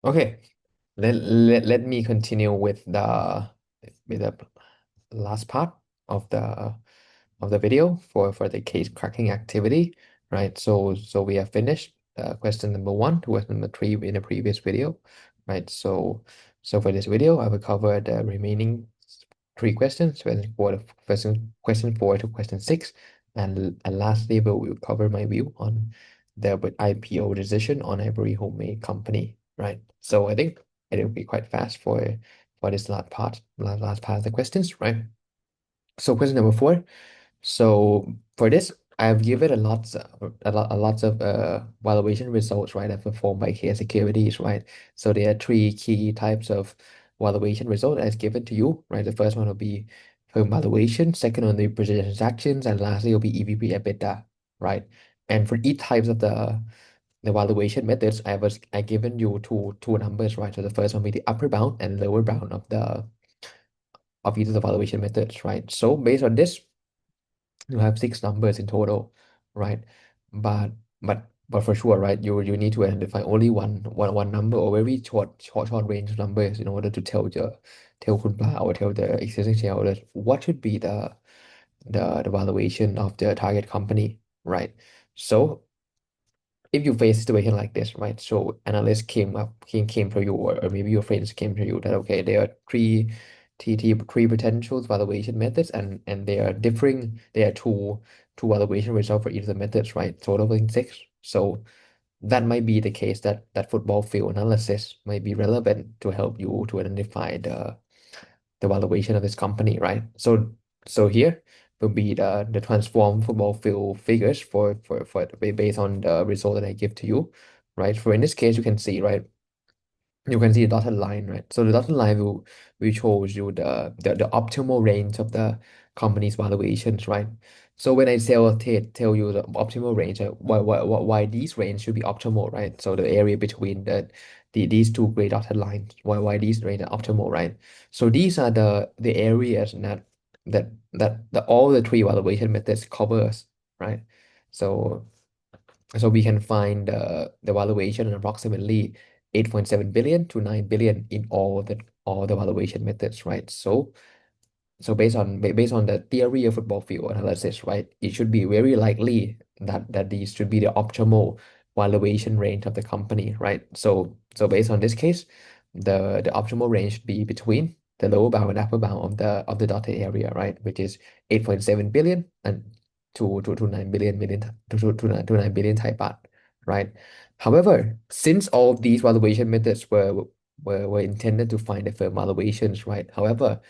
Okay, let me continue with the last part of the video for the case cracking activity, right? So we have finished question number one to question number three in the previous video, right? So for this video, I will cover the remaining three questions, question four to question six, and lastly we will cover my view on the IPO decision on every homemade company, right? So I think it will be quite fast for this last part of the questions, right? So question number four. So for this, I've given a lots of valuation results, right, that performed by K Securities, right? So there are three key types of valuation result as given to you, right? The first one will be firm valuation, second one will be percentage transactions, and lastly will be EV/P EBITDA, right? And for each types of the valuation methods, I given you two numbers, right? So the first one will be the upper bound and lower bound of each of the valuation methods, right? So based on this, you have six numbers in total, right? But but for sure, right? You need to identify only one number or very short range of numbers in order to tellคุณป้า or tell the existing shareholders what should be the valuation of the target company, right? So if you face a situation like this, right? So analysts came to you, or maybe your friends came to you that okay, there are three potential valuation methods, and they are differing. There are two valuation results for each of the methods, right? Totaling six. So that might be the case that football field analysis might be relevant to help you to identify the valuation of this company, right? So here will be the transform football field figures based on the result that I give to you, right? For in this case, you can see, right? You can see the dotted line, right? So the dotted line will shows you the optimal range of the company's valuations, right? So when I tell you the optimal range, why these range should be optimal, right? So the area between these two gray dotted lines, why these range are optimal, right? So these are the areas that all the three valuation methods covers, right? So so we can find the valuation approximately 8.7 billion to 9 billion in all the valuation methods, right? So based on the theory of football field analysis, right, it should be very likely that these should be the optimal valuation range of the company, right? So based on this case, the optimal range should be between the lower bound and upper bound of the dotted area, right, which is 8.7 billion and to 9 billion to 9 billion Thai baht, right? However, since all of these valuation methods were intended to find the firm valuations, right? However,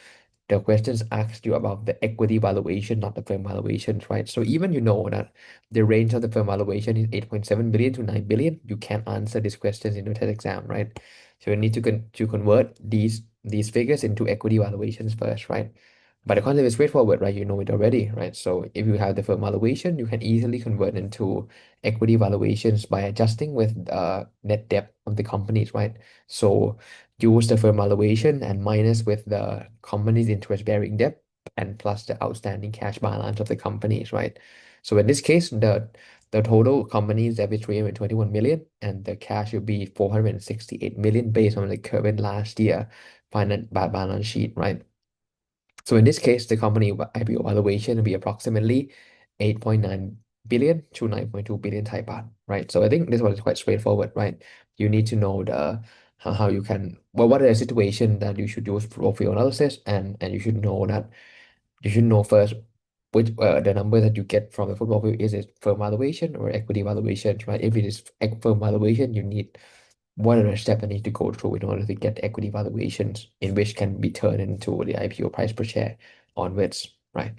the questions asked you about the equity valuation, not the firm valuations, right? So even you know that the range of the firm valuation is 8.7 billion to 9 billion, you can't answer these questions in the test exam, right? So you need to convert these figures into equity valuations first, right? But the concept is straightforward, right? You know it already, right? So if you have the firm valuation, you can easily convert into equity valuations by adjusting with net debt of the companies, right? So use the firm valuation and minus with the company's interest-bearing debt and plus the outstanding cash balance of the companies, right? So in this case, the total company's debt is 321 million and the cash will be 468 million based on the current last year balance sheet, right? So in this case, the company IPO valuation will be approximately 8.9 billion to 9.2 billion Thai baht, right? So I think this one is quite straightforward, right? You need to know how you can, well, what are the situation that you should use for your analysis, and you should know that you should know first which the number that you get from the football field, is it firm valuation or equity valuation, right? If it is firm valuation, you need what are the steps I need to go through in order to get equity valuations in which can be turned into the IPO price per share onwards, right?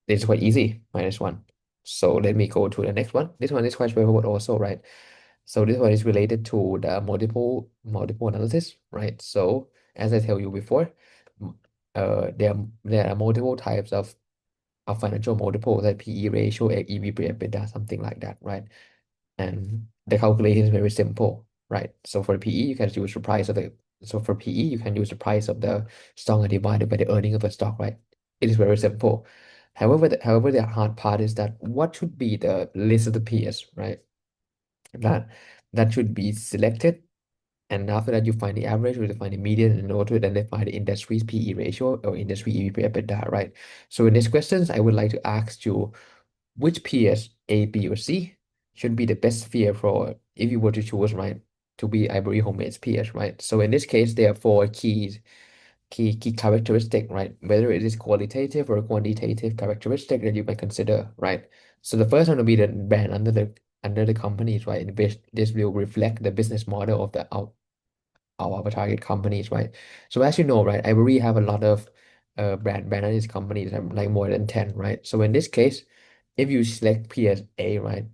This is quite easy, minus one. So let me go to the next one. This one is quite straightforward also, right? So this one is related to the multiple analysis, right? So as I tell you before, m- there are multiple types of financial multiples like PE ratio, EV/EBITDA, something like that, right? And the calculation is very simple, right? So for PE, you can use the price of the so for PE, you can use the price of the stock and divided by the earning of the stock, right? It is very simple. However, the hard part is that what should be the list of the peers, right? That that should be selected And after that, you find the average, you define the median, and in order to identify the industry's PE ratio or industry EV/EBITDA, right? So in these questions, I would like to ask you which peers, A, B, or C, should be the best peer for if you were to choose, right, to be Ivory Homemade's peers, right? So in this case, there are four key characteristic, right? Whether it is qualitative or quantitative characteristic that you might consider, right? So the first one will be the brand under the companies, right? In which this will reflect the business model of our target companies, right? So as you know, right, Ivory have a lot of brand under these companies, like more than 10, right? So in this case, if you select PSA, right,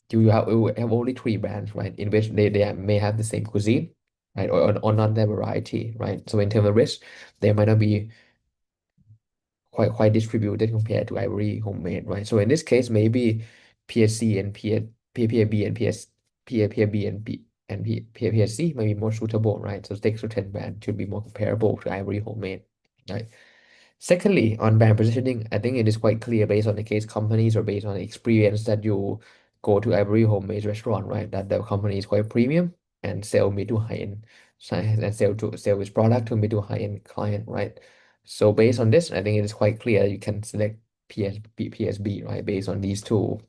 you will have only three brands, right, in which they may have the same cuisine, right, or not that variety, right? So in terms of risk, they might not be quite distributed compared to Ivory Homemade, right? So in this case, maybe PSC and PAB and PAB and PSC might be more suitable, right? So 6 to 10 brand should be more comparable to Ivory Homemade, right? Secondly, on brand positioning, I think it is quite clear based on the case companies or based on the experience that you go to Ivory Homemade restaurant, right? That the company is quite premium and sell mid to high end, and sell its product to mid to high end client, right? So based on this, I think it is quite clear you can select PSB, right? Based on these two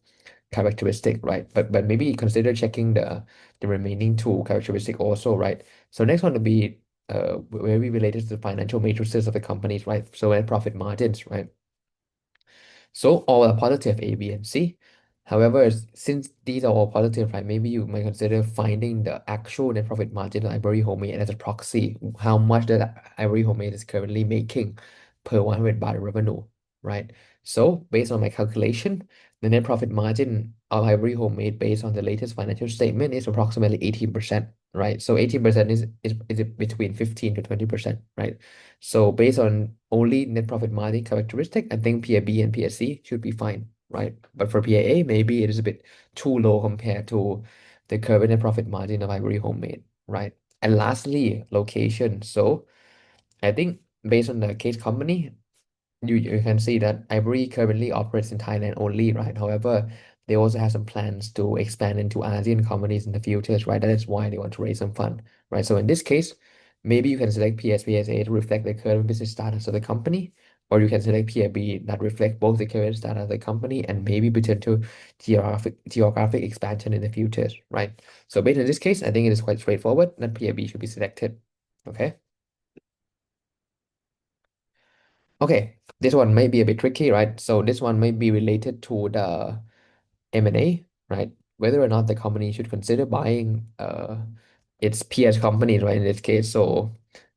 characteristic, right? But maybe consider checking the remaining two characteristic also, right? So next one will be very related to the financial matrices of the companies, right? So net profit margins, right? So all are positive, A, B, and C. However, since these are all positive, right, maybe you might consider finding the actual net profit margin of Ivory Homemade as a proxy, how much that Ivory Homemade is currently making per 100 baht of revenue, right? So based on my calculation, the net profit margin of Ivory Homemade based on the latest financial statement is approximately 18%, right? So 18% is between 15 to 20%, right? So based on only net profit margin characteristic, I think PAB and PSC should be fine, right? But for PAA, maybe it is a bit too low compared to the current net profit margin of Ivory Homemade, right? And lastly, location. So I think based on the case company, you can see that Ivory currently operates in Thailand only, right? However, they also have some plans to expand into ASEAN companies in the future, right? That is why they want to raise some fund, right? So in this case, maybe you can select PSPSA to reflect the current business status of the company, or you can select PAB that reflect both the current status of the company and maybe potential geographic expansion in the future, right? So based on this case, I think it is quite straightforward that PAB should be selected. Okay. Okay, this one may be a bit tricky, right? So this one may be related to the M&A, right? Whether or not the company should consider buying its peers companies, right? In this case, so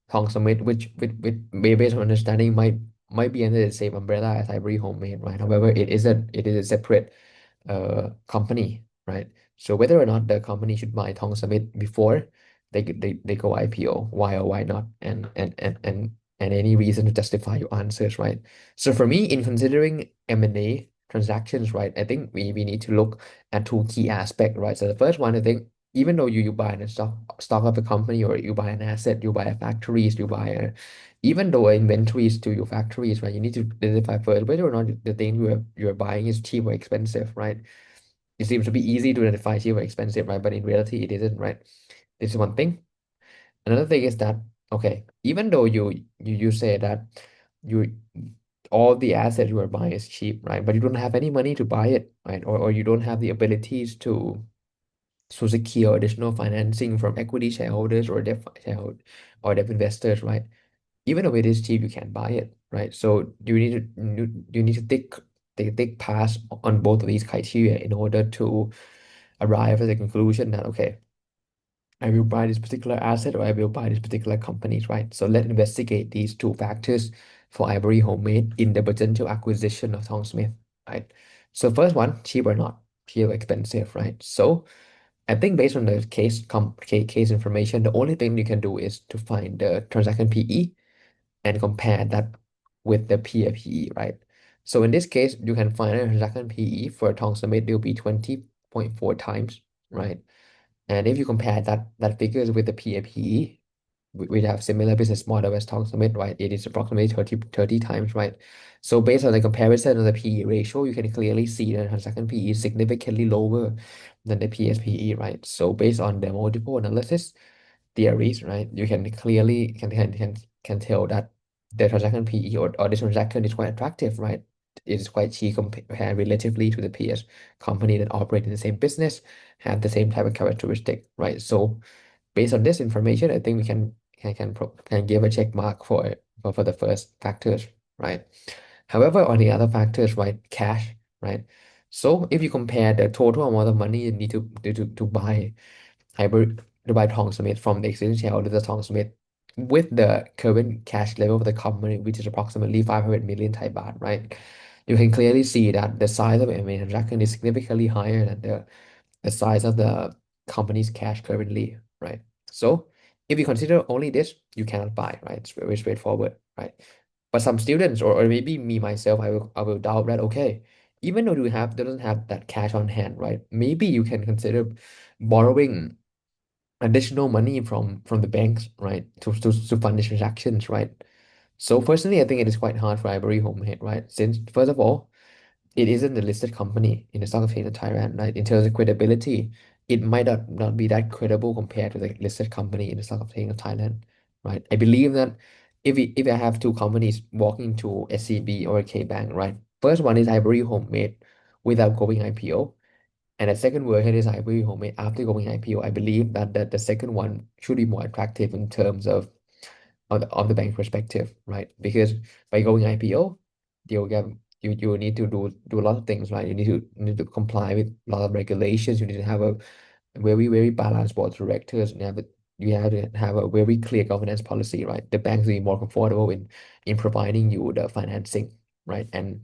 Hong Summit, which based on understanding might be under the same umbrella as Ivory Homemade, right? However, it is a separate company, right? So whether or not the company should buy Hong Summit before they go IPO, why or why not, and any reason to justify your answers, right? So for me, in considering M&A transactions, right, I think we need to look at two key aspects, right? So the first one, I think, even though you buy a stock of a company or you buy an asset, you buy a factories, even though inventories to your factories, right, you need to identify first whether or not the thing you're buying is cheap or expensive, right? It seems to be easy to identify cheap or expensive, right? But in reality, it isn't, right? This is one thing. Another thing is that, okay, even though you say that you all the assets you are buying is cheap, right? But you don't have any money to buy it, right? Or you don't have the abilities to secure additional financing from equity shareholders or debt investors, right? Even though it is cheap, you can't buy it, right? So you need to take pass on both of these criteria in order to arrive at the conclusion that, okay, I will buy this particular asset or I will buy this particular companies, right? So let's investigate these two factors for Ivory Homemade in the potential acquisition of Tom Smith, right? So first one, cheap or not, cheap or expensive, right? So I think based on the case information, the only thing you can do is to find the transaction PE and compare that with the peer PE, right? So in this case, you can find a transaction PE for Tom Smith will be 20.4 times, right? And if you compare that figures with the PAPE, we have similar business model as Tom Summit, right? It is approximately 30 times, right? So based on the comparison of the PE ratio, you can clearly see that transaction PE is significantly lower than the PSPE, right? So based on the multiple analysis, theories, right, you can clearly can tell that the transaction PE or the transaction is quite attractive, right? It is quite cheap compared relatively to the peers company that operate in the same business, have the same type of characteristic, right? So based on this information, I think we can give a check mark for the first factors, right? However, on the other factors, right, cash, right? So if you compare the total amount of money you need to buy hybrid to buy 𝙤𝙤 from the existing shareholders of 𝙤𝙤 with the current cash level of the company, which is approximately 500 million Thai baht, right? You can clearly see that the size of M&A transaction is significantly higher than the size of the company's cash currently, right? So if you consider only this, you cannot buy, right? It's very straightforward, right? But some students or maybe me myself, I will doubt that, okay, even though you have doesn't have that cash on hand, right? Maybe you can consider borrowing additional money from the banks, right, to fund the transactions, right? So personally, I think it is quite hard for Ivory Homemade, right? Since first of all, it isn't a listed company in the stock exchange of Thailand, right? In terms of credibility, it might not be that credible compared to the listed company in the stock exchange of Thailand, right? I believe that if I have two companies walking to SCB or a K Bank, right? First one is Ivory Homemade without going IPO. And the second version is Ivory Homemade after going IPO. I believe that the second one should be more attractive in terms of the bank perspective, right? Because by going IPO, you'll get you need to do a lot of things, right? You need to comply with a lot of regulations. You need to have a very balanced board of directors, and you have to have a very clear governance policy, right? The banks will be more comfortable in providing you the financing, right? And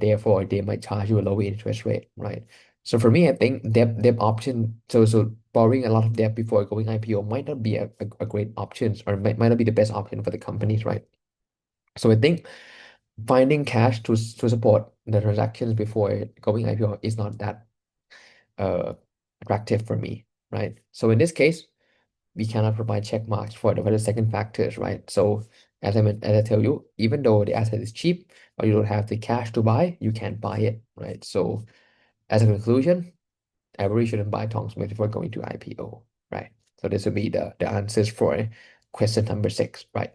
therefore they might charge you a lower interest rate, right? So for me, I think debt option, so borrowing a lot of debt before going IPO might not be a great option, or might not be the best option for the companies, right? So I think finding cash to support the transactions before going IPO is not that uh attractive for me, right? So in this case, we cannot provide check marks for the second factors, right? So as I tell you, even though the asset is cheap or you don't have the cash to buy, you can't buy it, right? So as a conclusion, everybody shouldn't buy Tom Smith before going to IPO, right? So this would be the answers for question number 6, right?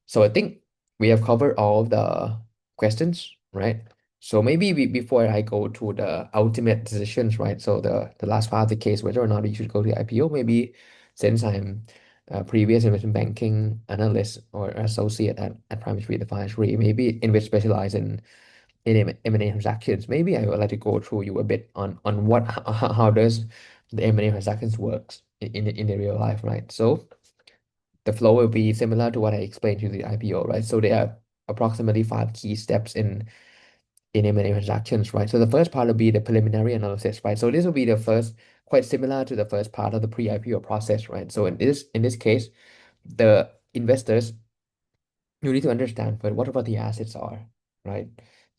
So I think we have covered all the questions, right? So maybe before I go to the ultimate decisions, right? So the last part of the case, whether or not you should go to IPO, maybe since I'm a previous investment banking analyst or associate at Primary Street Advisory, maybe in which specialize in M&A transactions, maybe I would like to go through you a bit on how does the M&A transactions works in the real life, right? So the flow will be similar to what I explained to the IPO, right? So there are approximately 5 key steps in M&A transactions, right? So the first part will be the preliminary analysis, right? So this will be the first, quite similar to the first part of the pre-IPO process, right? So in this case, the investors, you need to understand but what about the assets are, right?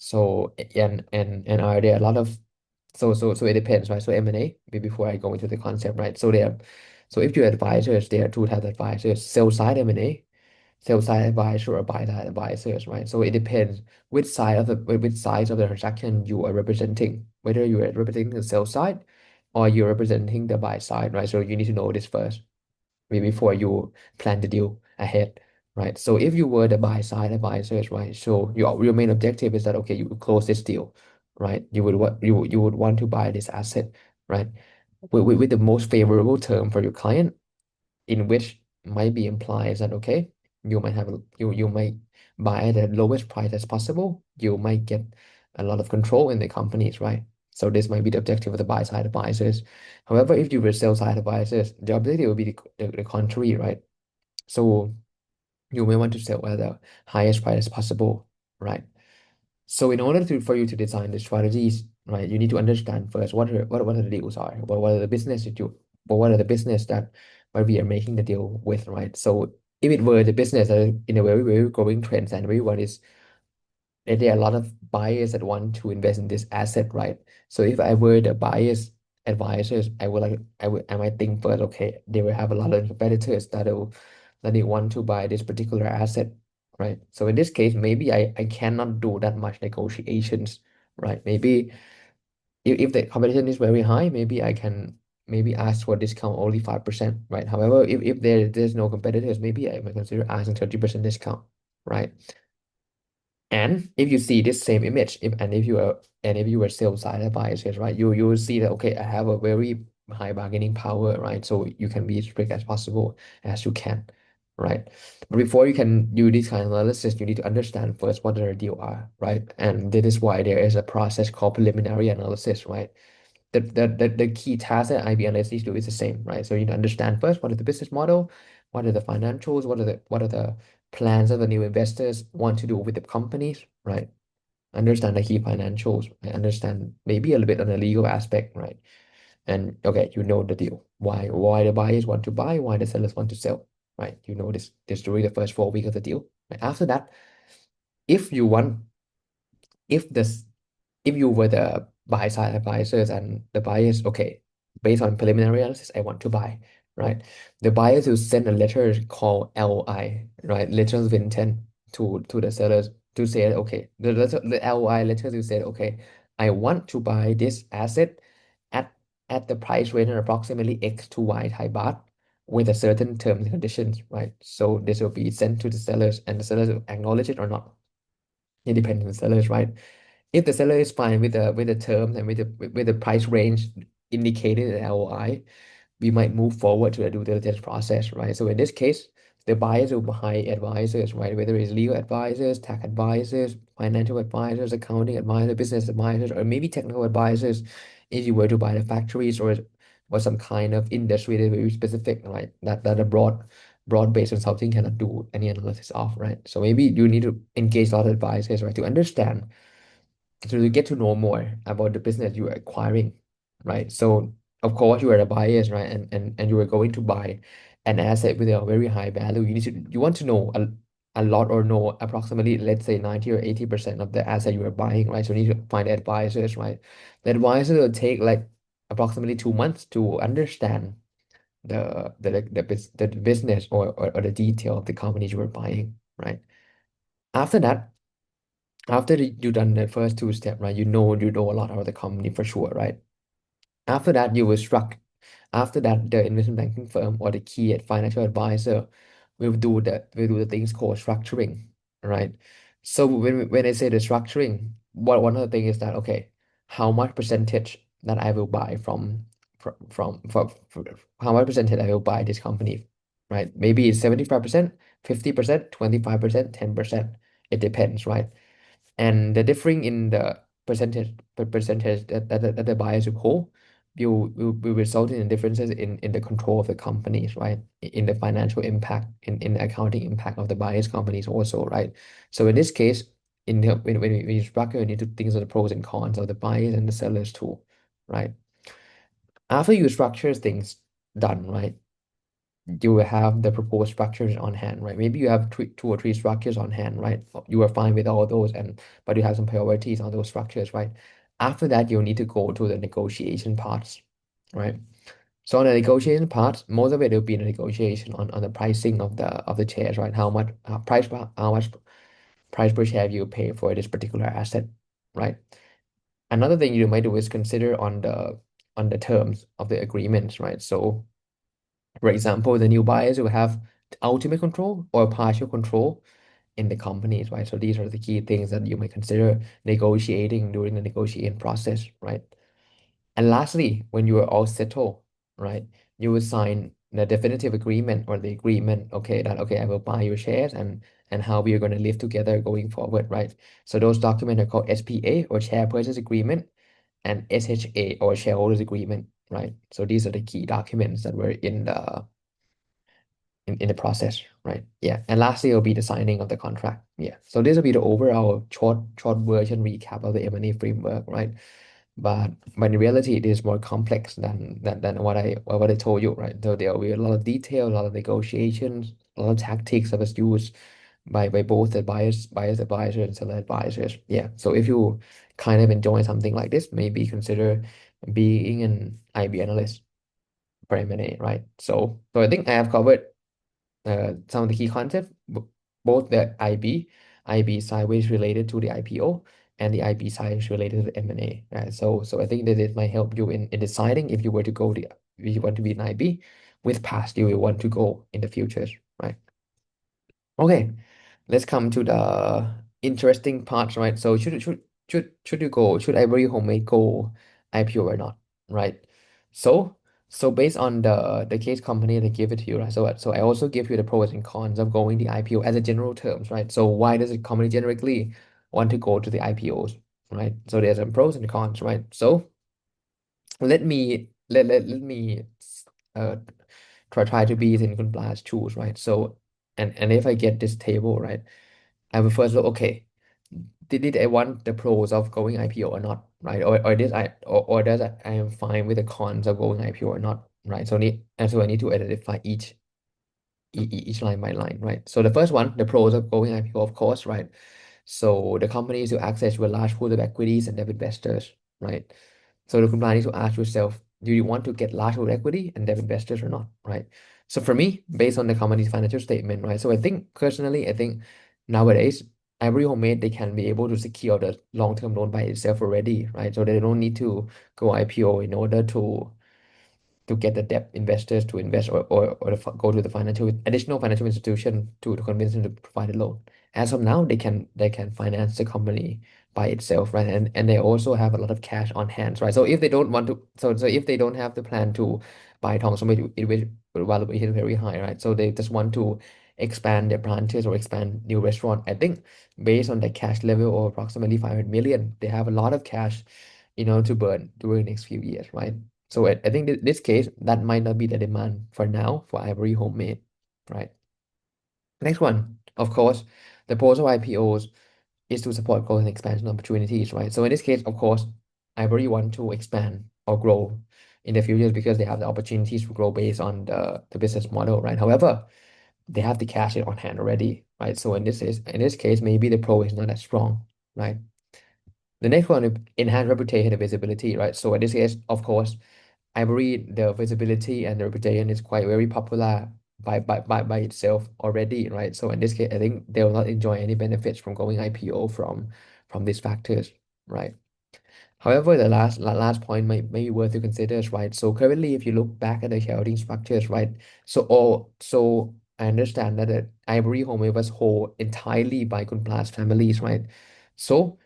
So and are there a lot of so it depends, right? So M&A, before I go into the concept, right? So if you're advisors, there are two types of advisors: sell side M&A, sell side advisor, or buy side advisors, right? So it depends which size of the transaction you are representing, whether you are representing the sell side or you're representing the buy side, right? So you need to know this first before you plan the deal ahead, right? So if you were the buy side advisors, right? So your main objective is that, okay, you would close this deal, right? You would want to buy this asset, right? With the most favorable term for your client, in which might be implies that, okay, you might buy at the lowest price as possible. You might get a lot of control in the companies, right? So this might be the objective of the buy side advisors. However, if you were sell side advisors, the objective will be the contrary, right? So you may want to sell at the highest price as possible, right? So in order for you to design the strategies, right, you need to understand first what the deals are, what are the business that what are the business that what we are making the deal with, right? So if it were the business that is in a very growing trends and everyone is there are a lot of buyers that want to invest in this asset, right? So if I were the buyers advisors, I might think first, okay, they will have a lot of competitors that they want to buy this particular asset, right? So in this case, maybe I cannot do that much negotiations, right? Maybe if the competition is very high, maybe I can maybe ask for discount only 5%, right? However, if there's no competitors, maybe I might consider asking 30% discount, right? And if you see this same image, if you were sales side advisors, right, you will see that okay, I have a very high bargaining power, right? So you can be as strict as possible as you can, right? But before you can do this kind of analysis, you need to understand first what the deal are, right? And that is why there is a process called preliminary analysis, right? The key task that IB analysts need to do is the same, right? So you need to understand first what is the business model, what are the financials, what are the plans that the new investors want to do with the companies, right? Understand the key financials, and understand maybe a little bit on the legal aspect, right? And okay, you know the deal. Why the buyers want to buy, why the sellers want to sell, right? You know this during the first 4 weeks of the deal. Right? After that, if you want, if this if you were the buy side advisors and the buyers, okay, based on preliminary analysis, I want to buy, right? The buyers will send a letter called LI, right? Letters of intent to the sellers to say, okay, the LI letters will say, okay, I want to buy this asset at the price range of approximately X to Y Thai baht with a certain terms and conditions, right? So this will be sent to the sellers and the sellers will acknowledge it or not. It depends on the sellers, right? If the seller is fine with the terms and with the price range indicated in LOI, we might move forward to the due diligence process, right? So in this case, the buyers will hire advisors, right? Whether it's legal advisors, tax advisors, financial advisors, accounting advisors, business advisors, or maybe technical advisors, if you were to buy the factories or some kind of industry that is very specific, right? That a broad-based consulting cannot do any analysis of, right? So maybe you need to engage a lot of advisors, right, to understand so you get to know more about the business you are acquiring, right? So of course you are a buyer, right? And you are going to buy an asset with a very high value. You want to know a lot or know approximately, let's say 90 or 80% of the asset you are buying, right? So you need to find advisors, right? The advisor will take like approximately 2 months to understand the business or the detail of the company you are buying, right? After that, after you done the first two steps, right, you know a lot about the company for sure, right? After that, after that, the investment banking firm or the key financial advisor will do the things called structuring, right? So when I say the structuring, one of the things is that okay, how much percentage that I will buy from how much percentage I will buy this company, right? Maybe it's 75%, 50%, 25%, 10%. It depends, right? And the differing in the percentage that the buyers will hold will result in differences in the control of the companies, right? In the financial impact, in the accounting impact of the buyers companies also, right? So in this case, when you structure, you need to think of the pros and cons of the buyers and the sellers too, right? After you structure things done, right? You will have the proposed structures on hand, right? Maybe you have two or three structures on hand, right? You are fine with all those, but you have some priorities on those structures, right? After that, you'll need to go to the negotiation parts, right? So on the negotiation part, most of it will be the negotiation on the pricing of the shares, right? How much price per share you pay for this particular asset, right? Another thing you might do is consider on the terms of the agreements, right? So for example, the new buyers will have ultimate control or partial control in the companies, right? So these are the key things that you may consider negotiating during the negotiation process, right? And lastly, when you are all settled, right, you will sign the definitive agreement or the agreement, okay, that okay, I will buy your shares and how we are going to live together going forward, right? So those documents are called SPA or share purchase agreement and SHA or shareholders agreement, right? So these are the key documents that were in the process, right? Yeah. And lastly, it'll be the signing of the contract. Yeah. So this will be the overall short version recap of the M&A framework, right? But in reality, it is more complex than what I told you, right? So there will be a lot of detail, a lot of negotiations, a lot of tactics that was used by both the buyers advisor and seller advisors. Yeah. So if you kind of enjoy something like this, maybe consider being an IB analyst for M&A, right? So I think I have covered some of the key concepts, both the IB side which is related to the IPO, and the IB side is related to the M&A. Right? So I think that it might help you in deciding if you were to go you want to be in IB. With past, you will want to go in the futures, right? Okay, let's come to the interesting parts, right? So should you go? Should Ivory Homemade go IPO or not, right? So so based on the case company that give it to you, right? So I also give you the pros and cons of going the IPO as a general terms, right? So why does a company generically want to go to the IPOs, right? So there's some pros and cons, right? So let me uh try to be in compliance tools, right? So and if I get this table, right, I will first look, okay, did I want the pros of going IPO or not, right? Or does I am fine with the cons of going IPO or not, right? So I need to identify each line by line, right? So the first one, the pros of going IPO, of course, right? So the company needs to access to a large pool of equities and debt investors, right? So the company needs to ask yourself, do you want to get large pool of equity and debt investors or not, right? So for me, based on the company's financial statement, right? So I think personally, I think nowadays, every homemade they can be able to secure the long-term loan by itself already, right? So they don't need to go IPO in order to get the debt investors to invest or go to the additional financial institution to convince them to provide a loan. As of now, they can finance the company by itself, right? And they also have a lot of cash on hand, right? So if they don't want to, so if they don't have the plan to buy Tong, so it will valuable is very high, right? So they just want to expand their branches or expand new restaurant. I think based on the cash level of approximately 500 million, they have a lot of cash, to burn during the next few years, right? So I think this case, that might not be the demand for now for Ivory Homemade, right? Next one, of course, the purpose of IPOs is to support growth and expansion opportunities, right? So in this case, of course, Ivory want to expand or grow in the future because they have the opportunities to grow based on the business model, right? However, they have the cash on hand already, right? So in this case, maybe the pro is not as strong, right? The next one is enhance reputation and visibility, right? So in this case, of course, Ivory, the visibility and the reputation is quite very popular by itself already, right? So in this case, I think they will not enjoy any benefits from going IPO from these factors, right? However, the last point may be worth to consider, right? So currently, if you look back at the shareholding structures, right? So I understand that the Ivory Home was held entirely by Kunpla's families, right? So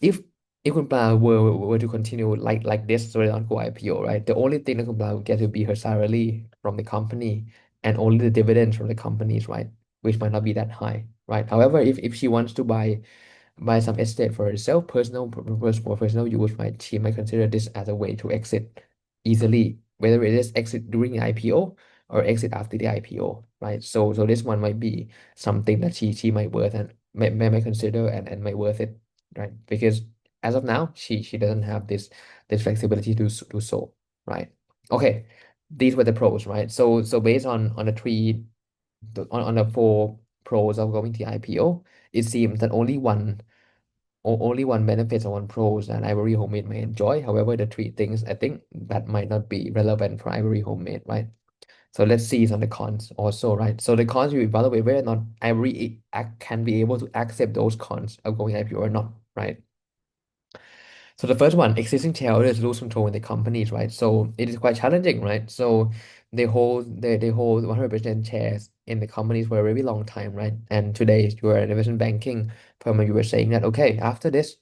if Kunpla were to continue like this, so they don't go IPO, right? The only thing that Kunpla would get to be her salary from the company and only the dividends from the companies, right? Which might not be that high, right? However, if she wants to buy some estate for herself, for personal use, right? She might consider this as a way to exit easily, whether it is exit during the IPO or exit after the IPO, right? So this one might be something that she might worth and may consider and might worth it, right? Because as of now, she doesn't have this flexibility to do so, right? Okay, these were the pros, right? So based on the on the four pros of going to IPO, it seems that only one benefits or one pros that Ivory Homemade may enjoy. However, the three things I think that might not be relevant for Ivory Homemade, right? So let's see some of the cons also, right? So the cons you evaluate whether or not Ivory can be able to accept those cons of going IPO or not, right? So the first one, existing shareholders lose control in the companies, right? So it is quite challenging, right? So they hold 100% shares in the companies for a very long time, right? And today you are an investment banking firm and you were saying that, okay, after this,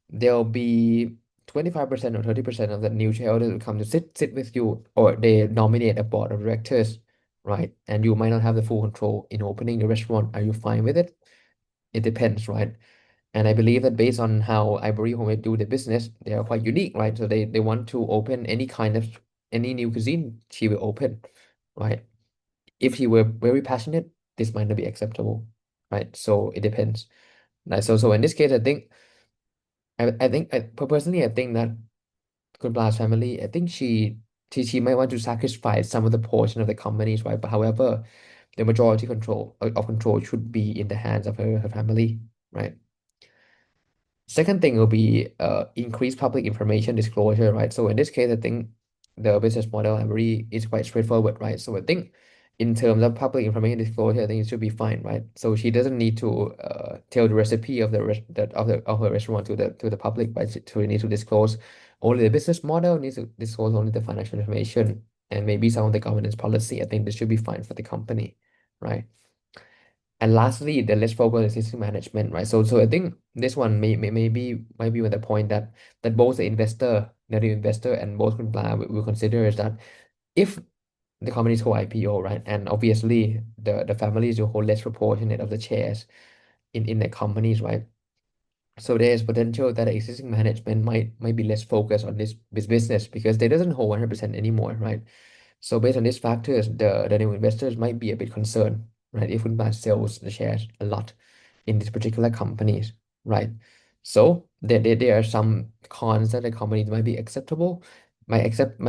there'll be 25% or 30% of the new shareholders will come to sit with you, or they nominate a board of directors, right? And you might not have the full control in opening the restaurant. Are you fine with it? It depends, right? And I believe that based on how Ivory Home do the business, they are quite unique, right? So they want to open any new cuisine she will open, right? If she were very passionate, this might not be acceptable, right? So it depends. Right? So in this case, personally, I think that Kunpla's family, I think she might want to sacrifice some of the portion of the companies, right? But however, the majority of control should be in the hands of her family, right? Second thing will be increased public information disclosure, right? So in this case, I think the business model Ivory is quite straightforward, right? So I think in terms of public information disclosure, I think it should be fine, right? So she doesn't need to tell the recipe of the res that of her restaurant to the public, but she need to disclose only the business model, needs to disclose only the financial information, and maybe some of the governance policy. I think this should be fine for the company, right? And lastly, the let's focus on existing management, right? So I think this one maybe might be with the point that both the new investor, and both will consider is that if the companies go IPO, right, and obviously the families will hold less proportionate of the shares in the companies, right? So there's potential that the existing management might be less focused on this business because they doesn't hold 100% anymore, right? So based on these factors, the new investors might be a bit concerned, right? If Windpass sells the shares a lot in these particular companies, right? So there are some cons that the companies might be acceptable, might accept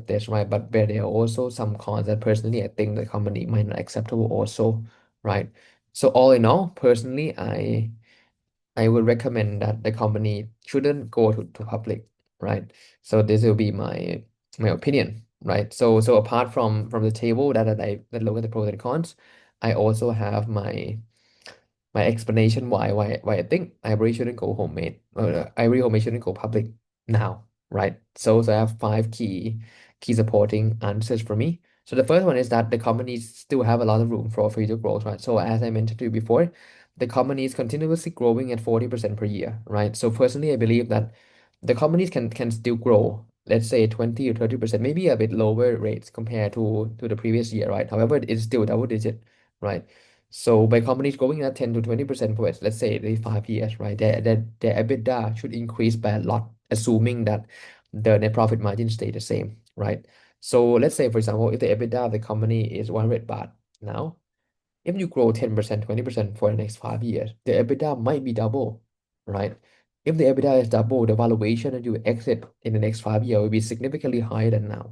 this, right? But there are also some cons that personally I think the company might not acceptable also, right? So all in all, personally, I would recommend that the company shouldn't go to public, right? So this will be my opinion, right? So apart from the table that look at the pros and cons, I also have my explanation why I think Ivory shouldn't go homemade. Ivory homemade shouldn't go public now, right? So I have five key supporting answers for me. So the first one is that the companies still have a lot of room for future growth, right? So as I mentioned to you before, the company is continuously growing at 40% per year, right? So personally, I believe that the companies can still grow, let's say 20 or 30%, maybe a bit lower rates compared to the previous year, right? However, it's still double digit, right? So by companies growing at 10 to 20% for, let's say, the 5 years, right? Their EBITDA should increase by a lot, assuming that the net profit margin stay the same, right? So let's say, for example, if the EBITDA of the company is 100 baht now, if you grow 10%, 20% for the next 5 years, the EBITDA might be double, right? If the EBITDA is double, the valuation that you exit in the next 5 years will be significantly higher than now,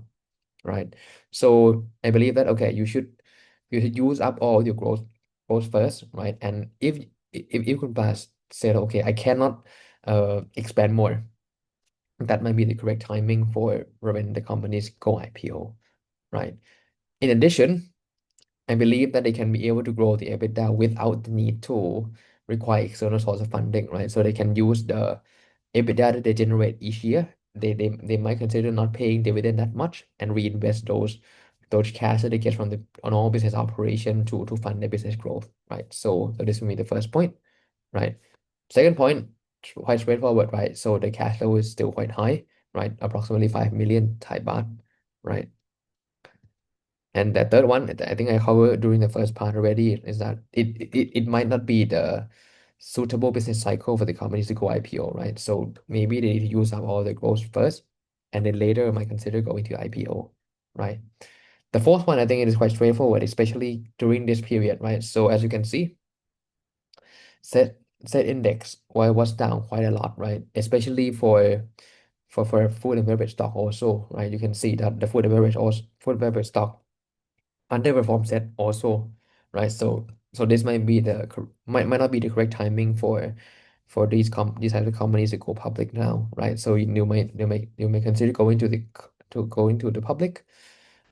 right? So I believe that okay, you should use up all your growth first, right? And ifคุณpass said okay, I cannot expand more, that might be the correct timing for when the companies go IPO, right? In addition, I believe that they can be able to grow the EBITDA without the need to require external source of funding, right? So they can use the EBITDA that they generate each year. They might consider not paying dividend that much and reinvest those cash that they get from the on all business operation to fund their business growth, right? So this will be the first point, right? Second point, quite straightforward, right? So the cash flow is still quite high, right? Approximately 5 million Thai baht, right? And the third one, I think I covered during the first part already, is that it might not be the suitable business cycle for the companies to go IPO, right? So maybe they use up all the growth first, and then later might consider going to IPO, right? The fourth one, I think it is quite straightforward, especially during this period, right? So as you can see, set set index was down quite a lot, right? Especially for food and beverage stock also, right? You can see that the food and beverage stock underperform set also, right? So this might be might not be the correct timing for these types of companies to go public now, right? So you may consider going to the public,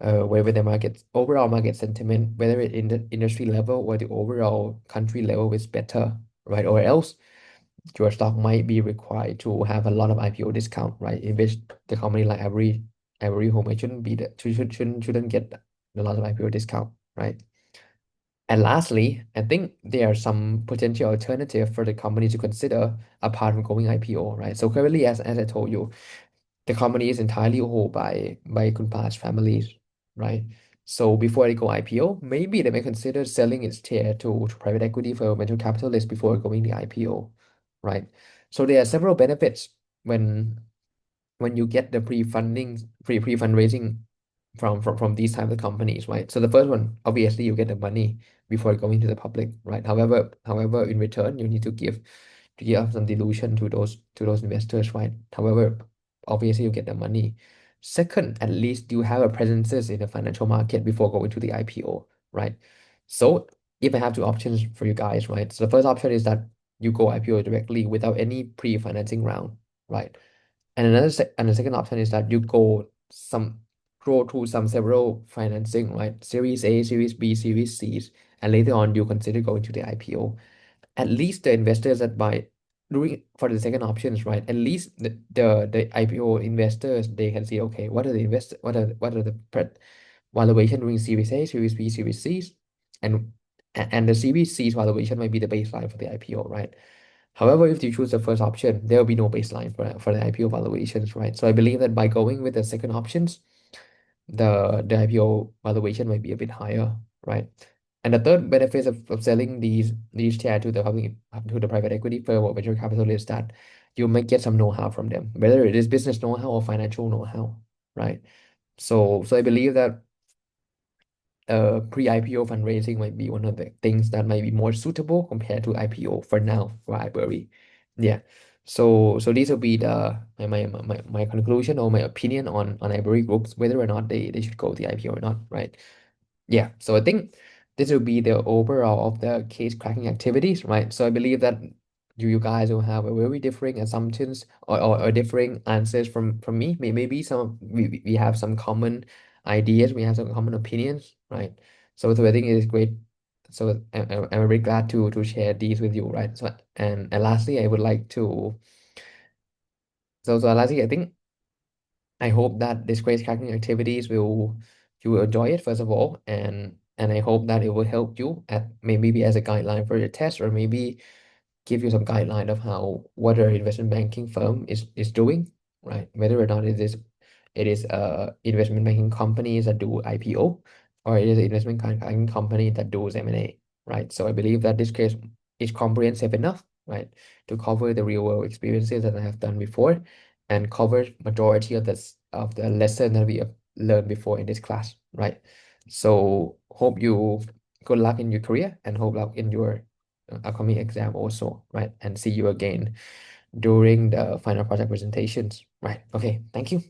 whether the overall market sentiment, whether it in the industry level or the overall country level is better, right? Or else your stock might be required to have a lot of IPO discount, right? In which the company like every home shouldn't be the shouldn't get a lot of IPO discount, right? And lastly, I think there are some potential alternative for the company to consider apart from going IPO, right? So currently, as I told you, the company is entirely owned by Kunpa's families, right? So before they go IPO, maybe they may consider selling its share to private equity for venture capitalists before going the IPO, right? So there are several benefits when when you get the pre-fundraising from these type of companies, right? So the first one, obviously, you get the money before going to the public, right? However, in return, you need to give up some dilution to those investors, right? However, obviously, you get the money. Second, at least you have a presence in the financial market before going to the IPO, right? So if I have two options for you guys, right? So the first option is that you go IPO directly without any pre-financing round, right? And the second option is that you go through some several financing, right? Series A, Series B, Series C, and later on you consider going to the IPO. At least the investors that buy doing for the second options, right? At least the IPO investors, they can see, okay, what are the invest what are the valuation during Series A, Series B, Series C's, and and the Series C's valuation might be the baseline for the IPO, right? However, if you choose the first option, there will be no baseline for the IPO valuations, right? So I believe that by going with the second options, the IPO valuation might be a bit higher, right? And the third benefit of selling these shares to the public, to the private equity firm or venture capital is that you might get some know-how from them, whether it is business know-how or financial know-how, right? So I believe that pre-IPO fundraising might be one of the things that might be more suitable compared to IPO for now for iBerry. Yeah. So these will be my conclusion or my opinion on iBerry groups, whether or not they should go the IPO or not, right? Yeah, so I think this will be the overall of the case cracking activities, right? So I believe that you guys will have a very differing assumptions or differing answers from me. Maybe we have some common ideas, we have some common opinions, right? So I think it is great. So I'm very glad to share these with you, right? So and lastly, I would like to so lastly, I think I hope that this case cracking activities will you will enjoy it first of all, and I hope that it will help you at maybe as a guideline for your test, or maybe give you some guideline of how what an investment banking firm is doing, right? Whether or not it is investment banking companies that do IPO, or it is an investment banking company that does M&A, right? So I believe that this case is comprehensive enough, right, to cover the real world experiences that I have done before and cover majority of the lesson that we have learned before in this class, right? So hope you good luck in your career and hope luck in your upcoming exam also, right? And see you again during the final project presentations, right? Okay, thank you.